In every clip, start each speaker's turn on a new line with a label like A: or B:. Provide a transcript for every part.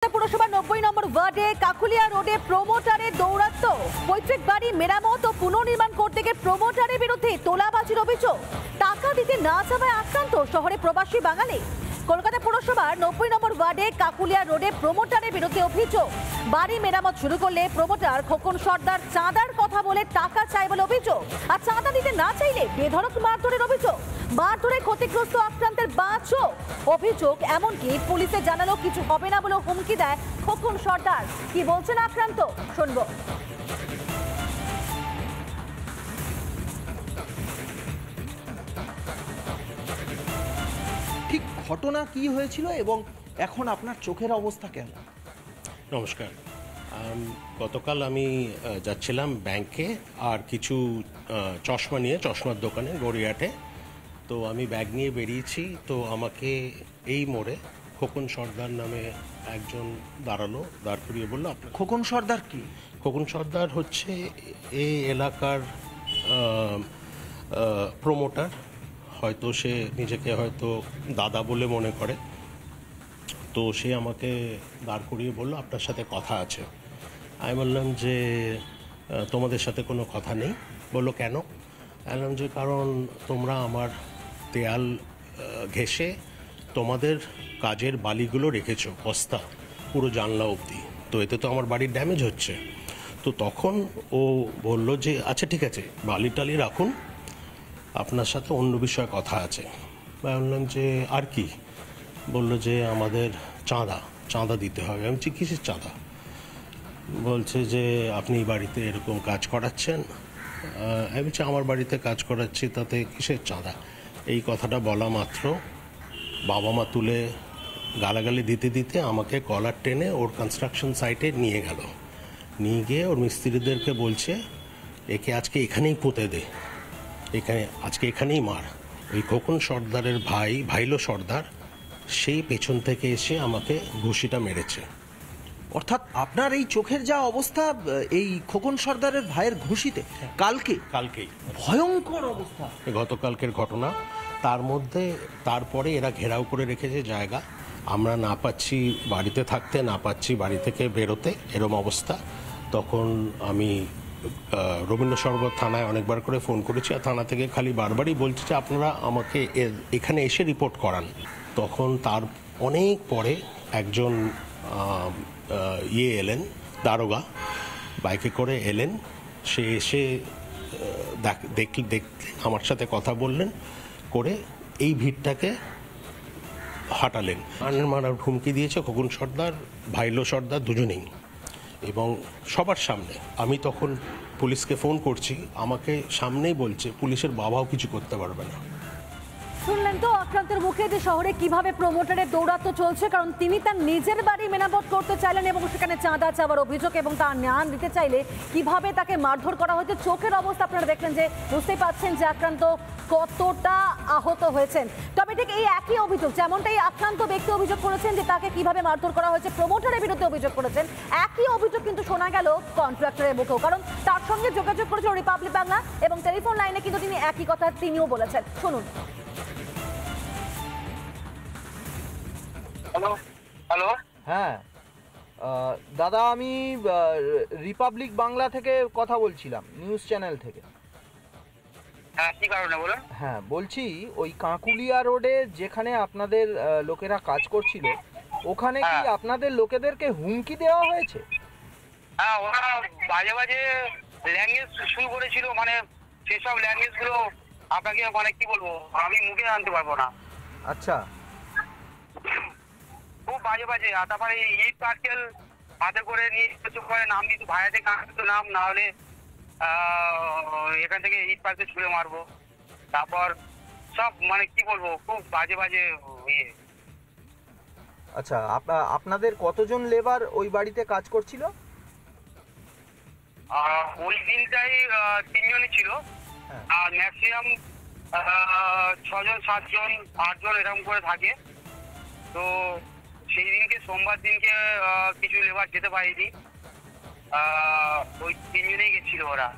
A: পুরসভা 90 নম্বর ওয়ার্ডে কাকুলিয়া রোডে প্রমোটারের দৌরাত্ম্য, পৈতৃক বাড়ি মেরামত ও পুনর্নির্মাণ করতে গিয়ে প্রমোটারের বিরুদ্ধে তোলাবাজির অভিযোগ। টাকা দিতে না চাওয়ায় আক্রান্ত শহরে প্রবাসী বাঙালি। কলকাতা পুরসভার 90 নম্বর ওয়ার্ডে কাকুলিয়া রোডে প্রমোটারের বিরুদ্ধে অভিযোগ, বাড়ি মেরামত শুরু করলে প্রমোটার খোকন সর্দার চাঁদার কথা বলে টাকা চায় বলে অভিযোগ, আর চাঁদা দিতে না চাইলে বেধড়ক মারধরের অভিযোগ। মারধরে ক্ষতিগ্রস্ত আক্রান্তের বাঁচও অভিযোগ, এমনকি পুলিশে জানালো কিছু হবে না বলে হুমকি দেয় খোকন সর্দার। কি বলছেন আক্রান্ত, শুনবো।
B: ঠিক ঘটনা কি হয়েছিল এবং এখন আপনার চোখের অবস্থা কেমন?
C: নমস্কার, গতকাল আমি যাচ্ছিলাম ব্যাংকে আর কিছু চশমা নিয়ে চশমার দোকানে গড়িয়াহাটে। তো আমি ব্যাগ নিয়ে বেরিয়েছি, তো আমাকে এই মোড়ে খোকন সর্দার নামে একজন দাঁড় করিয়ে বললো আপনার।
B: খোকন সর্দার কি?
C: খোকন সর্দার হচ্ছে এই এলাকার প্রমোটার, হয়তো সে নিজেকে হয়তো দাদা বলে মনে করে। তো সে আমাকে দাঁড় করিয়ে বললো আপনার সাথে কথা আছে। আমি বললাম যে তোমাদের সাথে কোনো কথা নেই। বললো কেন? বললাম যে কারণ তোমরা আমার দেয়াল ঘেঁষে তোমাদের কাজের বালিগুলো রেখেছো বস্তা পুরো জানলা অবধি, তো এতে তো আমার বাড়ির ড্যামেজ হচ্ছে। তো তখন ও বললো যে আচ্ছা ঠিক আছে, বালি টালি রাখুন, আপনার সাথে অন্য বিষয়ে কথা আছে। বললাম যে আর কি? বললো যে আমাদের চাঁদা দিতে হবে। আমি বলছি কিসের চাঁদা? বলছে যে আপনি বাড়িতে এরকম কাজ করাচ্ছেন। আমি বলছি আমার বাড়িতে কাজ করাচ্ছি, তাতে কিসের চাঁদা? এই কথাটা বলা মাত্র বাবা মা তুলে গালাগালি দিতে দিতে আমাকে কলার টেনে ওর কনস্ট্রাকশন সাইটে নিয়ে গেল। নিয়ে গিয়ে ওর মিস্ত্রিদেরকে বলছে একে আজকে এখানেই পুঁতে দে, আজকে এখানেই মার। ওই খোকন সর্দারের ভাইলো সর্দার সেই পেছন থেকে এসে আমাকে ঘুষিটা মেরেছে।
B: অর্থাৎ আপনার এই চোখের যা অবস্থা এই খোকন সর্দারের ভাইয়ের ঘুষিতে কালকেই ভয়ঙ্কর অবস্থা।
C: গতকালকের ঘটনা। তার মধ্যে তারপরে এরা ঘেরাও করে রেখেছে জায়গা, আমরা না পাচ্ছি বাড়িতে থাকতে, না পাচ্ছি বাড়ি থেকে বেরোতে, এরম অবস্থা। তখন আমি রবীন্দ্র সরোবর থানায় অনেকবার করে ফোন করেছি, আর থানা থেকে খালি বারবারই বলছে যে আপনারা আমাকে এখানে এসে রিপোর্ট করান। তখন তার অনেক পরে একজন এলেন, দারোগা বাইকে করে এলেন। সে এসে দেখলেন, আমার সাথে কথা বললেন, করে এই ভিড়টাকে হাঁটালেন। মারার হুমকি দিয়েছে খোকন সর্দার, ভাইলো সর্দার দুজনেই, এবং সবার সামনে। আমি তখন পুলিশকে ফোন করছি, আমাকে সামনেই বলছে পুলিশের বাবাও কিছু করতে পারবে না।
A: শুনলেন তো আক্রান্তের মুখে যে শহরে কিভাবে প্রমোটারের দৌরাত্ম্য চলছে, কারণ তিনি তার নিজের বাড়ি মেরামত করতে চাইলেন এবং সেখানে চাঁদা চাওয়ার অভিযোগ, এবং তার ন্যায় দিতে চাইলে কিভাবে তাকে মারধর করা হয়েছে। চোখের অবস্থা আপনারা দেখলেন, যে বুঝতেই পাচ্ছেন যে আক্রান্ত কতটা আহত হয়েছেন। তবে ঠিক এই একই অভিযোগ, যেমনটাই আক্রান্ত ব্যক্তি অভিযোগ করেছেন যে তাকে কিভাবে মারধর করা হয়েছে, প্রমোটারের বিরুদ্ধে অভিযোগ করেছেন, একই অভিযোগ কিন্তু শোনা গেল কন্ট্রাক্টরের মুখেও, কারণ তার সঙ্গে যোগাযোগ করেছিল রিপাবলিক বাংলা, এবং টেলিফোন লাইনে কিন্তু তিনি একই কথা তিনিও বলেছেন। শুনুন।
D: হ্যালো,
B: হ্যাঁ দাদা, আমি রিপাবলিক বাংলা থেকে কথা বলছিলাম, নিউজ চ্যানেল থেকে।
D: হ্যাঁ, কি কারণে বলুন?
B: হ্যাঁ, বলছি ওই কাকুলিয়া রোডে যেখানে আপনাদের লোকেরা কাজ করছিল, ওখানে কি আপনাদের লোকেদেরকে হুমকি দেওয়া হয়েছে?
D: হ্যাঁ, ওরা বাজে বাজে ল্যাঙ্গুয়েজ শুরু করেছিল, মানে সেসব ল্যাঙ্গুয়েজ গুলো আপনাকে মানে কি বলবো, আমি মুখে আনতে পারবো না।
B: আচ্ছা,
D: খুব বাজে বাজে। আর তারপরে ইট পার্সেল হাতে করে নিয়ে চুপ করে নাম দিত, ভাইয়াতে কাঁদতো নাম, না হলে এখান থেকে ইট পার্সেল ছুঁড়ে মারবো। তারপর সব মানে কি বলবো, খুব বাজে বাজে ইয়ে।
B: আচ্ছা, আপনাদের কতজন লেবার ওই বাড়িতে কাজ করছিল?
D: ওই দিনটাই 3 জনই ছিল, আর ম্যাক্সিমাম 6 জন 7 জন 8 জন এরকম করে থাকে। তো সেই দিনকে সোমবার দিনকে কিছু লেবার যেতে পারেনি, ওই 3 জনেই গেছিল ওরা।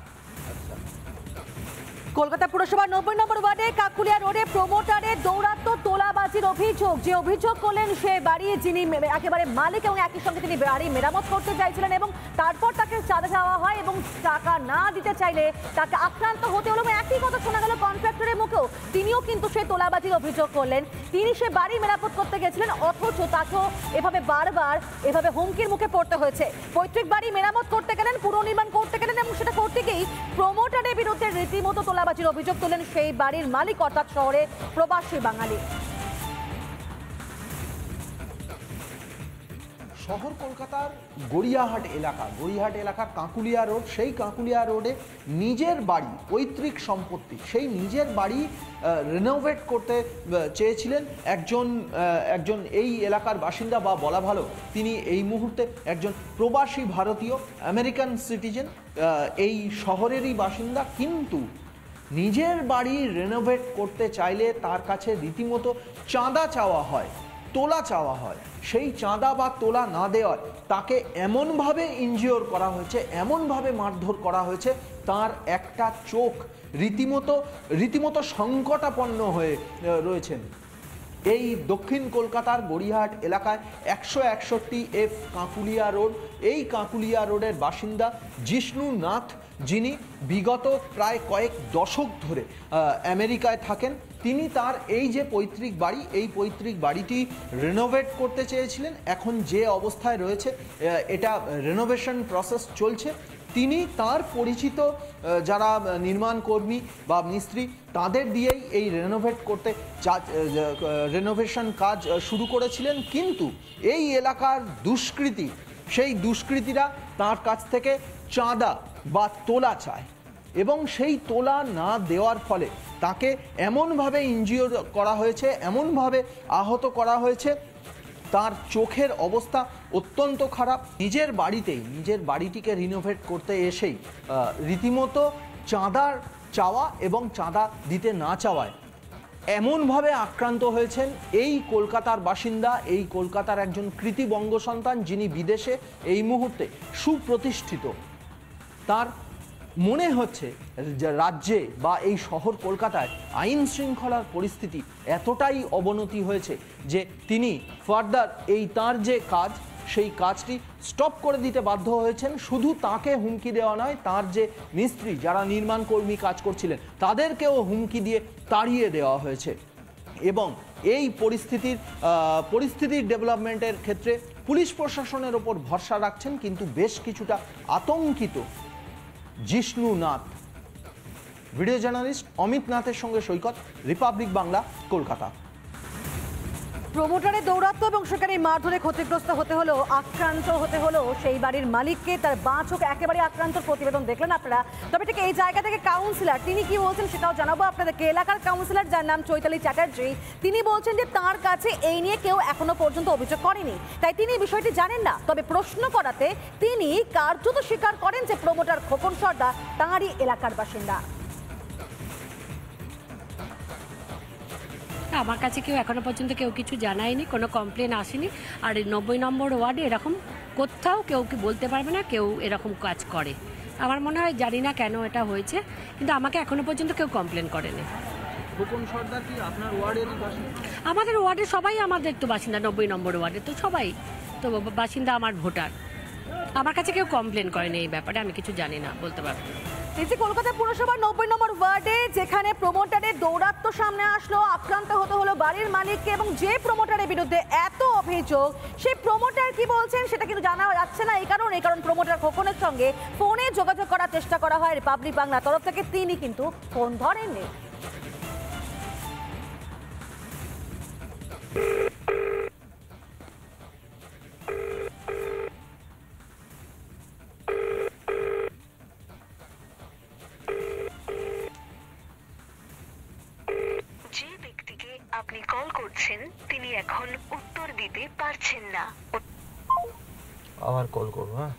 A: কলকাতা পুরসভার 90 নম্বর ওয়ার্ডে কাকুলিয়া রোডে প্রমোটারের দৌরাত্ম্য তোলাবাজির অভিযোগ। যে অভিযোগ করলেন সে বাড়ি যিনি একেবারে মালিক এবং একই সঙ্গে তিনি বাড়ি মেরামত করতে চাইছিলেন এবং তারপর তাকে চাঁদা চাওয়া হয় এবং টাকা না দিতে চাইলে তাকে আক্রান্ত হতে হলো। একই কথা শোনা গেল কন্ট্রাক্টরের মুখেও, তিনিও কিন্তু সে তোলাবাজির অভিযোগ করলেন। তিনি সে বাড়ি মেরামত করতে গেছিলেন, অথচ তাকেও এভাবে বারবার এভাবে হুমকির মুখে পড়তে হয়েছে। পৈতৃক বাড়ি মেরামত করতে গেলেন, পুনর্নির্মাণ করতে গেলেন এবং সেটা করতে গিয়েই প্রমোটারের বিরুদ্ধে রীতিমতো তোলাবাজির অভিযোগ তুললেন সেই বাড়ির মালিক অর্থাৎ শহরে প্রবাসী বাঙালি।
B: শহর কলকাতার গড়িয়াহাট এলাকার কাকুলিয়া রোড, সেই কাকুলিয়া রোডে নিজের বাড়ি, পৈতৃক সম্পত্তি, সেই নিজের বাড়ি রিনোভেট করতে চেয়েছিলেন একজন এই এলাকার বাসিন্দা, বা বলা ভালো তিনি এই মুহূর্তে একজন প্রবাসী ভারতীয়, আমেরিকান সিটিজেন, এই শহরেরই বাসিন্দা। কিন্তু নিজের বাড়ি রিনোভেট করতে চাইলে তার কাছে রীতিমতো চাঁদা চাওয়া হয়, তোলা চাওয়া হয়। সেই চাঁদা বা তোলা না দেওয়ার তাকে এমনভাবে ইনজিওর করা হয়েছে, এমনভাবে মারধর করা হয়েছে, তার একটা চোখ রীতিমতো সংকটাপন্ন হয়ে রয়েছেন। এই দক্ষিণ কলকাতার গড়িয়াহাট এলাকায় 161F কাকুলিয়া রোড, এই কাকুলিয়া রোডের বাসিন্দা জিষ্ণু নাথ, যিনি বিগত প্রায় কয়েক দশক ধরে আমেরিকায় থাকেন। তিনি তার এই যে পৈতৃক বাড়ি, এই পৈতৃক বাড়িটি রিনোভেট করতে চেয়েছিলেন। এখন যে অবস্থায় রয়েছে, এটা রিনোভেশন প্রসেস চলছে। তিনি তার পরিচিত যারা নির্মাণ কর্মী বা মিস্ত্রি, তাদের দিয়েই এই রিনোভেশন কাজ শুরু করেছিলেন। কিন্তু এই এলাকার সেই দুষ্কৃতীরা তার কাছ থেকে চাঁদা বা তোলা চায় এবং সেই তোলা না দেওয়ার ফলে তাকে এমনভাবে ইনজিওর করা হয়েছে, এমনভাবে আহত করা হয়েছে, তার চোখের অবস্থা অত্যন্ত খারাপ। নিজের বাড়িটিকে রিনোভেট করতে এসেই রীতিমতো চাঁদার চাওয়া এবং চাঁদা দিতে না চাওয়ায় এমনভাবে আক্রান্ত হয়েছেন এই কলকাতার বাসিন্দা, এই কলকাতার একজন কৃতি বঙ্গ সন্তান, যিনি বিদেশে এই মুহূর্তে সুপ্রতিষ্ঠিত। তার মনে হচ্ছে যে রাজ্যে বা এই শহর কলকাতায় আইন শৃঙ্খলার পরিস্থিতি এতটাই অবনতি হয়েছে যে তিনি ফার্দার তার যে কাজ, সেই কাজটি স্টপ করে দিতে বাধ্য হয়েছেন। শুধু তাকে হুমকি দেওয়া নয়, তার যে মিস্ত্রি, যারা নির্মাণ কর্মী কাজ করছিলেন, তাদেরকেও হুমকি দিয়ে তাড়িয়ে দেওয়া হয়েছে। এবং এই পরিস্থিতির ডেভেলপমেন্টের ক্ষেত্রে পুলিশ প্রশাসনের ওপর ভরসা রাখছেন, কিন্তু বেশ কিছুটা আতঙ্কিত জিষ্ণু নাথ। ভিডিও জার্নালিস্ট অমিত নাথের সঙ্গে সৈকত, রিপাবলিক বাংলা, কলকাতা।
A: প্রমোটারের দৌরাত্ম্য এবং সেখানে মারধরে ক্ষতিগ্রস্ত আক্রান্ত হতে হলো সেই বাড়ির মালিককে। তার বাঁ চোখ একেবারে আক্রান্ত, প্রতিবেদন দেখলেন আপনারা। তবে ঠিক এই জায়গা থেকে কাউন্সিলর তিনি কি বলছেন সেটাও জানাবো আপনাদেরকে। এলাকার কাউন্সিলর, যার নাম চৈতালি চ্যাটার্জি, তিনি বলছেন যে তার কাছে এই নিয়ে কেউ এখনো পর্যন্ত অভিযোগ করেনি, তাই তিনি বিষয়টি জানেন না। তবে প্রশ্ন করাতে তিনি কার্যত স্বীকার করেন যে প্রমোটার খোকন সর্দার তাঁরই এলাকার বাসিন্দা।
E: আমার কাছে কেউ এখনো পর্যন্ত কিছু জানায়নি, কোনো কমপ্লেন আসেনি। আর 90 নম্বর ওয়ার্ডে এরকম কোথাও কেউ কি বলতে পারবে না কেউ এরকম কাজ করে। আমার মনে হয়, জানি না কেন এটা হয়েছে, কিন্তু আমাকে এখনো পর্যন্ত কেউ কমপ্লেন করেনি।
B: খোকন সর্দার কি আপনার ওয়ার্ডেরই বাসিন্দা?
E: আমাদের ওয়ার্ডে সবাই আমাদের তো বাসিন্দা, 90 নম্বর ওয়ার্ডে তো সবাই তো বাসিন্দা, আমার ভোটার। আমার কাছে কেউ কমপ্লেন করেনি এই ব্যাপারে, আমি কিছু জানি না, বলতে পারবো।
A: কলকাতা পুরসভার 90 নম্বর ওয়ার্ডে যেখানে প্রমোটারের দৌরাত্ম্য সামনে আসলো, আক্রান্ত হতে হলো বাড়ির মালিককে, এবং যে প্রমোটারের বিরুদ্ধে এত অভিযোগ, সেই প্রমোটার কি বলছেন সেটা কিন্তু জানা যাচ্ছে না। এই কারণ প্রমোটার খোকনের সঙ্গে ফোনে যোগাযোগ করার চেষ্টা করা হয় রিপাবলিক বাংলার তরফ থেকে, তিনি কিন্তু ফোন ধরেননি।
F: আপনি কল করছেন তিনি এখন উত্তর দিতে পারছেন না।
B: আবার কল করব। হ্যাঁ।